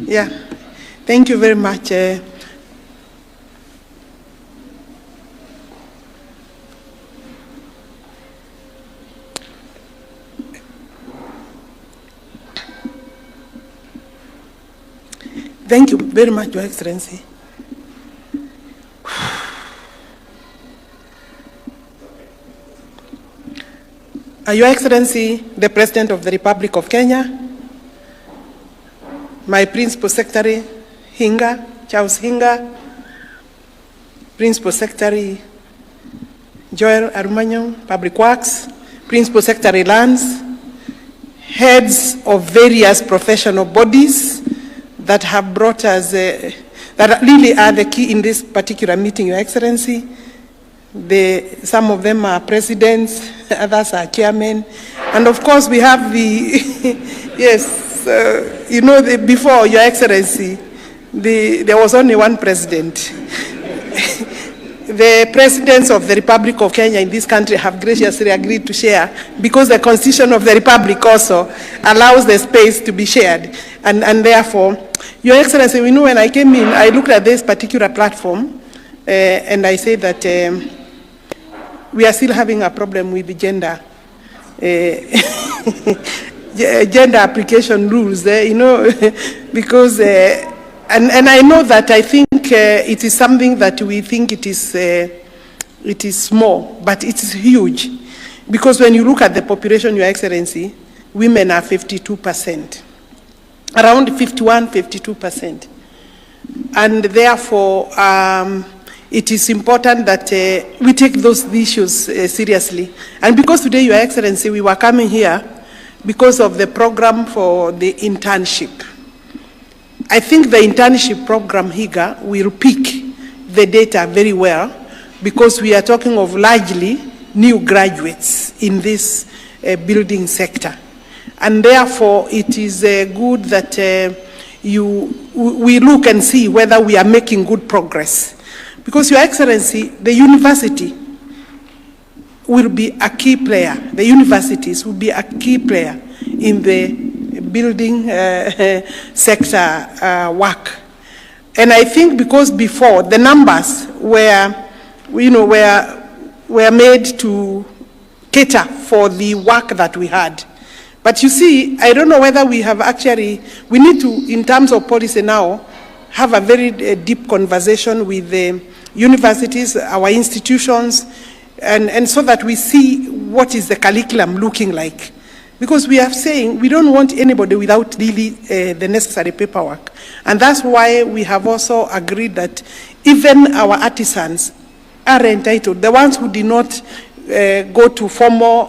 Yeah, thank you very much. Thank you very much, Your Excellency. Your Excellency, the President of the Republic of Kenya, my Principal Secretary, Charles Hinga, Principal Secretary, Joel Arumanyong, Public Works, Principal Secretary, Lands, heads of various professional bodies that have brought us, that really are the key in this particular meeting, Your Excellency. Some of them are presidents, others are chairmen, and of course we have the, yes, you know, before, Your Excellency, there was only one president. The presidents of the Republic of Kenya in this country have graciously agreed to share, because the Constitution of the Republic also allows the space to be shared. And therefore, Your Excellency, we know when I came in, I looked at this particular platform, and I say that we are still having a problem with the gender application rules, you know, because, and I know that I think it is something that we think it is small, but it is huge. Because when you look at the population, Your Excellency, women are 52%, around 51, 52%. And therefore, it is important that we take those issues seriously. And because today, Your Excellency, we were coming here because of the program for the internship. I think the internship program here will pick the data very well, because we are talking of largely new graduates in this building sector. And therefore, it is good that we look and see whether we are making good progress. Because, Your Excellency, the university will be a key player. The universities will be a key player in the building sector work. And I think because before the numbers were, you know, were made to cater for the work that we had. But you see, I don't know whether we have actually, we need to, in terms of policy now, have a very deep conversation with the universities, our institutions, and so that we see what is the curriculum looking like. Because we are saying we don't want anybody without really the necessary paperwork. And that's why we have also agreed that even our artisans are entitled, the ones who did not go to formal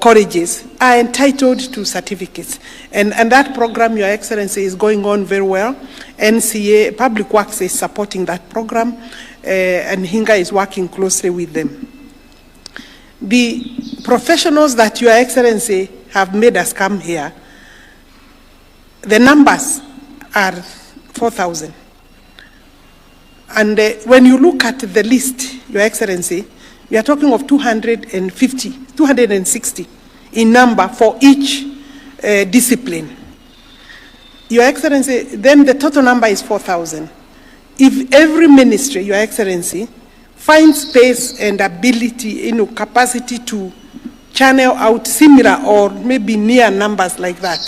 colleges are entitled to certificates. And that program, Your Excellency, is going on very well. NCA, Public Works is supporting that program, and Hinga is working closely with them. The professionals that Your Excellency have made us come here, the numbers are 4,000. And when you look at the list, Your Excellency, we are talking of 260 in number for each discipline. Your Excellency, then the total number is 4,000. If every ministry, Your Excellency, finds space and ability, you know, capacity to channel out similar or maybe near numbers like that,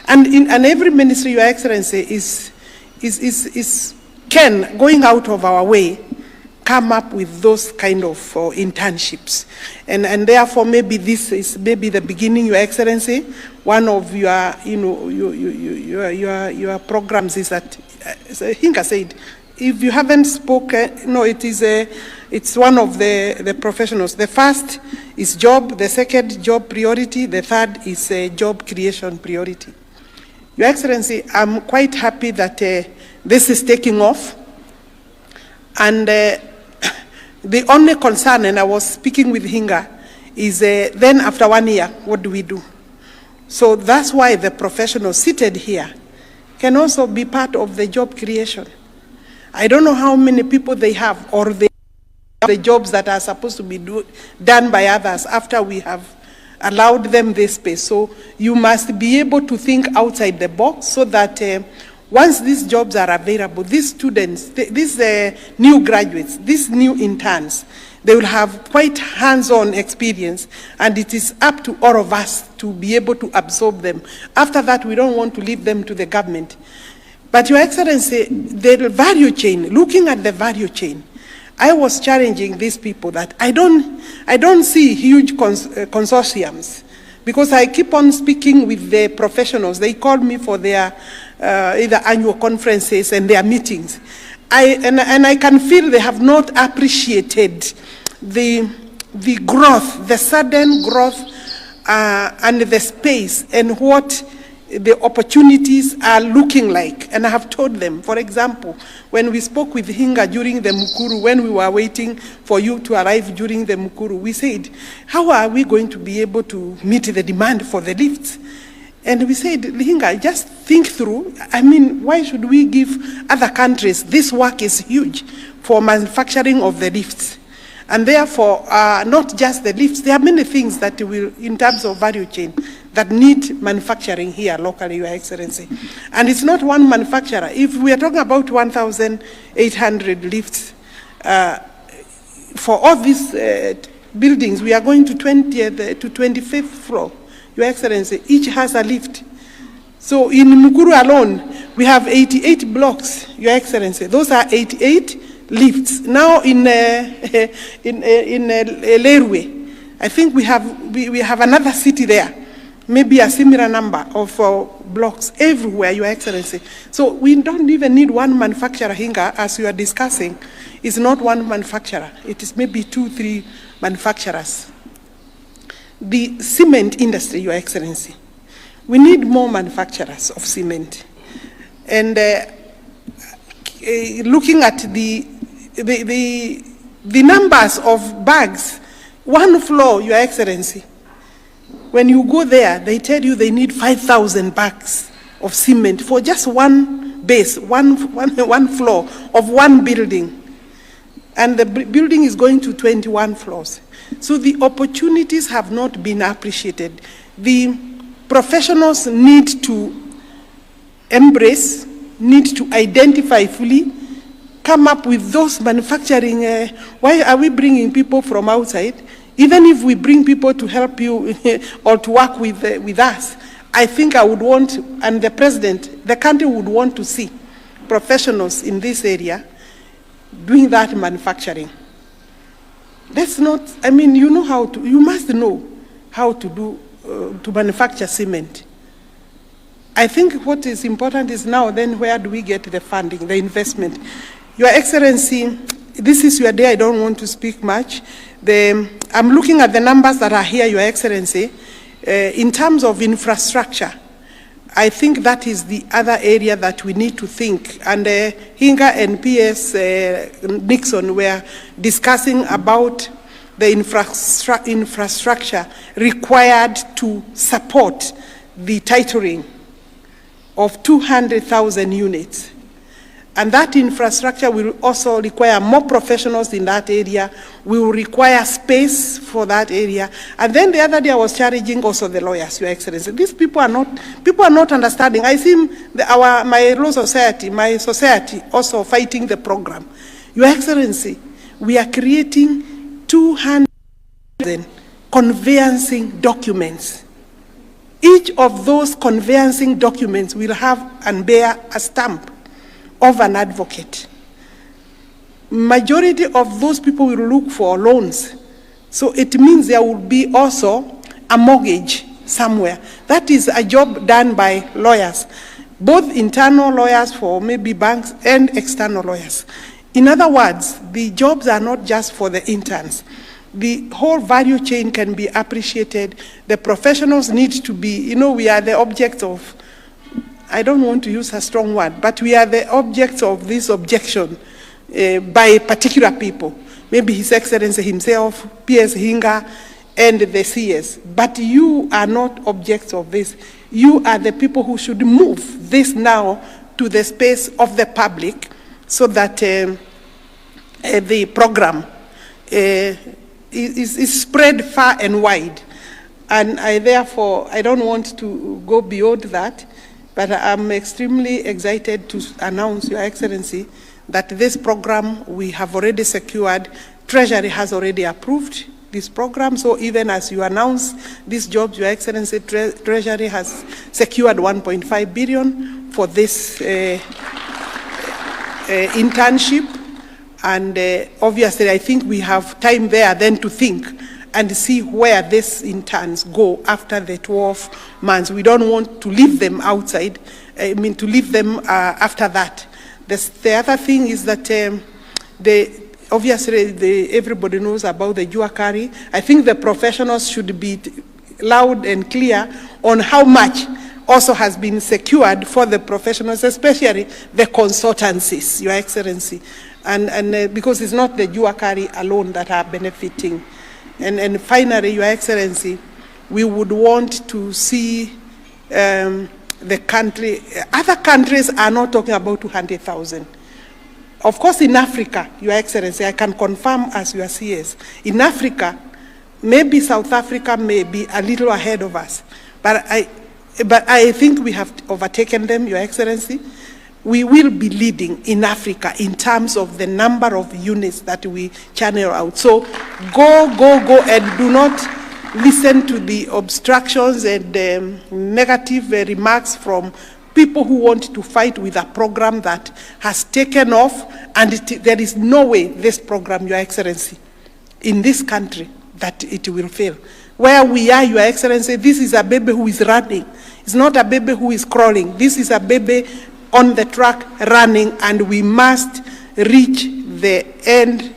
and every ministry, Your Excellency, is going out of our way, come up with those kind of internships, and therefore maybe this is maybe the beginning, Your Excellency. One of your, you know, your programs is that Hinga said, if you haven't spoken, no, it's one of the professionals. The first is job, the second job priority, the third is job creation priority. Your Excellency, I'm quite happy that this is taking off, and the only concern, and I was speaking with Hinga, is then after 1 year, what do we do? So that's why the professionals seated here can also be part of the job creation. I don't know how many people they have, or the jobs that are supposed to be done by others after we have allowed them this space. So you must be able to think outside the box so that once these jobs are available, these students, these new graduates, these new interns, they will have quite hands-on experience, and it is up to all of us to be able to absorb them. After that, we don't want to leave them to the government. But Your Excellency, the value chain, looking at the value chain, I was challenging these people that I don't see huge consortiums, because I keep on speaking with the professionals. They call me for their either annual conferences and their meetings. And I can feel they have not appreciated the growth, the sudden growth and the space and what the opportunities are looking like. And I have told them, for example, when we spoke with Hinga during the Mukuru, when we were waiting for you to arrive during the Mukuru, we said, how are we going to be able to meet the demand for the lifts? And we said, Hinga, just think through. I mean, why should we give other countries? This work is huge for manufacturing of the lifts. And therefore, not just the lifts, there are many things that will, in terms of value chain, that need manufacturing here locally, Your Excellency. And it's not one manufacturer. If we are talking about 1,800 lifts, for all these buildings, we are going to 20th to 25th floor, Your Excellency. Each has a lift. So in Mukuru alone, we have 88 blocks, Your Excellency. Those are 88 lifts. Now in Lerwe, I think we have another city there, maybe a similar number of blocks everywhere, Your Excellency. So we don't even need one manufacturer, Hinga, as you are discussing. It's not one manufacturer. It is maybe 2, 3 manufacturers. The cement industry, Your Excellency. We need more manufacturers of cement. And looking at the numbers of bags, one floor, Your Excellency, when you go there, they tell you they need 5,000 bags of cement for just one base, one floor of one building. And the building is going to 21 floors. So the opportunities have not been appreciated. The professionals need to embrace, need to identify fully, come up with those manufacturing. Why are we bringing people from outside? Even if we bring people to help you or to work with us, I think I would want, and the president, the country would want to see professionals in this area doing that manufacturing. That's not, I mean, you know how to, you must know how to do, to manufacture cement. I think what is important is now then where do we get the funding, the investment? Your Excellency, this is your day, I don't want to speak much. I'm looking at the numbers that are here, Your Excellency. In terms of infrastructure, I think that is the other area that we need to think. And Hinga and PS Nixon were discussing about the infrastructure required to support the titling of 200,000 units. And that infrastructure will also require more professionals in that area. We will require space for that area. And then the other day I was challenging also the lawyers, Your Excellency. These people are not understanding. I see my law society, my society also fighting the program. Your Excellency, we are creating 200,000 conveyancing documents. Each of those conveyancing documents will have and bear a stamp of an advocate. Majority of those people will look for loans. So it means there will be also a mortgage somewhere. That is a job done by lawyers, both internal lawyers for maybe banks and external lawyers. In other words, the jobs are not just for the interns. The whole value chain can be appreciated. The professionals need to be, we are the object of, I don't want to use a strong word, but we are the objects of this objection by particular people. Maybe His Excellency himself, PS Hinga, and the CS. But you are not objects of this. You are the people who should move this now to the space of the public so that the program is spread far and wide. And I don't want to go beyond that, but I'm extremely excited to announce, Your Excellency, that this program we have already secured. Treasury has already approved this program. So even as you announce these jobs, Your Excellency, Treasury has secured 1.5 billion for this internship. And obviously, I think we have time there then to think and see where these interns go after the 12 months. We don't want to leave them outside, to leave them after that. The other thing is that obviously everybody knows about the Juakari. I think the professionals should be loud and clear on how much also has been secured for the professionals, especially the consultancies, Your Excellency. And because it's not the Juakari alone that are benefiting. And finally, Your Excellency, we would want to see the country, other countries are not talking about 200,000. Of course, in Africa, Your Excellency, I can confirm as your CS, in Africa, maybe South Africa may be a little ahead of us, but I think we have overtaken them, Your Excellency. We will be leading in Africa in terms of the number of units that we channel out. So go, and do not listen to the obstructions and negative remarks from people who want to fight with a program that has taken off, and there is no way this program, Your Excellency, in this country, that it will fail. Where we are, Your Excellency, this is a baby who is running. It's not a baby who is crawling. This is a baby on the track running, and we must reach the end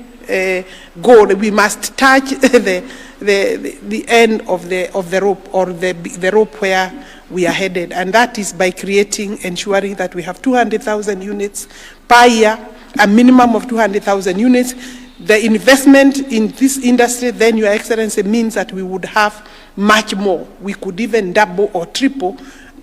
goal. We must touch the end of the rope, or the rope where we are headed, and that is by ensuring that we have 200,000 units per year, a minimum of 200,000 units. The investment in this industry, then, Your Excellency, means that we would have much more. We could even double or triple.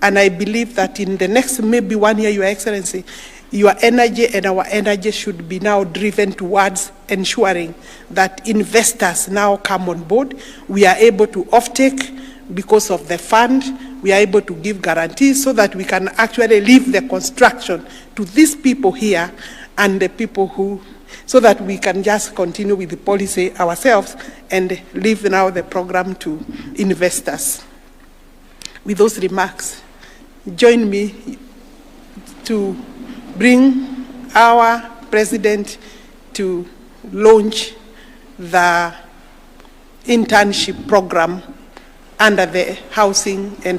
And I believe that in the next maybe 1 year, Your Excellency, your energy and our energy should be now driven towards ensuring that investors now come on board. We are able to offtake because of the fund. We are able to give guarantees so that we can actually leave the construction to these people here and the people who, so that we can just continue with the policy ourselves and leave now the program to investors. With those remarks, join me to bring our President to launch the internship program under the Housing and